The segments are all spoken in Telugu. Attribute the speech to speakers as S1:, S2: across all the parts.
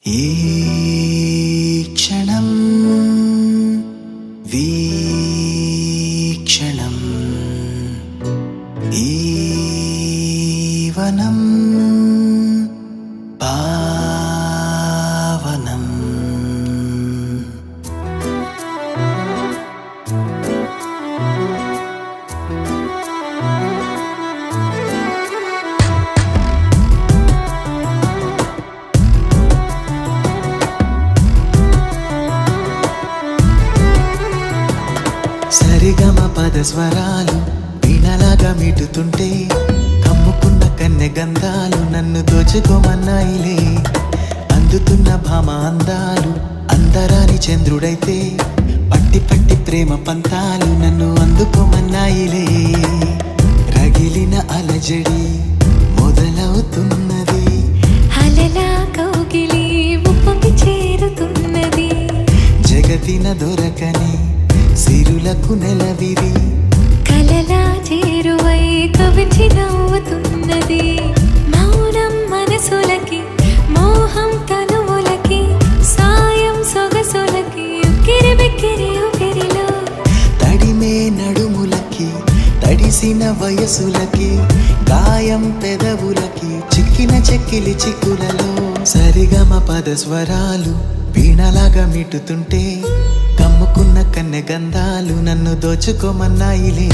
S1: ఈ క్షణం వీక్షణం ఈ వనం పావనం సరిగమ పద స్వరాలు వీణలాగా మీటుతుంటే కమ్ముకున్న కన్నె గంధాలు నన్ను దోచుకోమన్నాయిలే. అందుతున్న భామ అందాలు అందరాని చంద్రుడైతే పట్టి పట్టి ప్రేమ పంతాలు నన్ను అందుకోమన్నాయిలే. రగిలిన అలజడి మొదలవుతున్నది,
S2: అలలా కౌగిలి ఉప్పొంగి చేరుతున్నది.
S1: జగతిన దొరకని సిరులకు నెలవివి
S2: కలలా చేరువై కవించి నవ్వుతున్నది. మౌనం మనసులకి మోహం తనువులకి సాయం సొగసులకి ఉక్కిరి బిక్కిరి ఊపిరిలో
S1: తడిమే నడుములకి తడిసిన వయసులకి గాయం పెదవులకి చిక్కిన చెక్కిలి చిక్కులలో సరిగమ పద స్వరాలు వీణలాగా మిటుతుంటే కమ్ముకున్న కన్నె గంధాలు నన్ను దోచుకోమన్నాయిలే.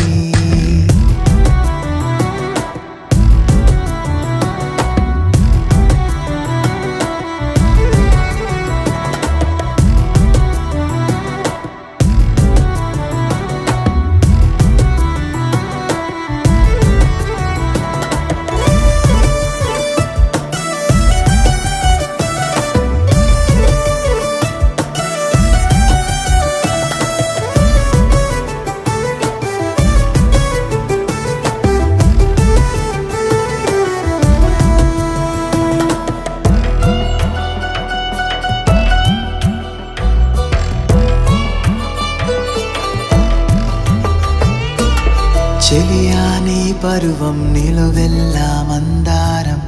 S1: చెలియాని పరువం నిలువెల్లా మందారం,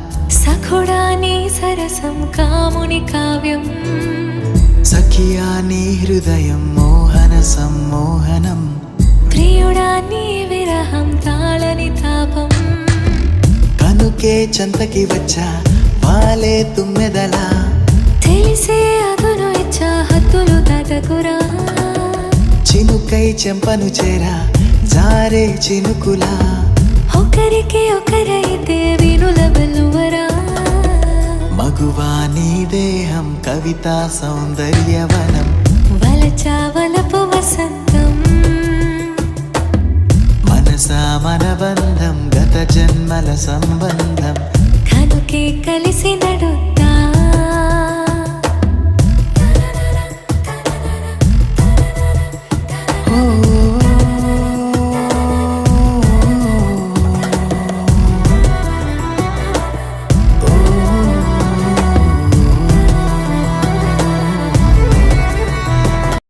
S2: సఖుడాని సరసం కాముని కావ్యం.
S1: సఖియాని హృదయం మోహన సమ్మోహనం,
S2: ప్రియుడాని విరహం తాళని తాపం.
S1: కనుకే చంతకి వచ్చా వాలే తుమ్మెదలా,
S2: తెలిసే అదును ఇచ్చా హద్దులు దాటకురా.
S1: చినుకై చెంపను చేరా జారే చినుకులా,
S2: ఒకరికి ఒకరైతే వినుల వెలువరా.
S1: మగువా నీ దేహం కవితా సౌందర్యవనం,
S2: వలచావలపు వసంతం.
S1: మనసా మనబంధం గత జన్మల సంబంధం.
S2: కనుకే కలిసి నడు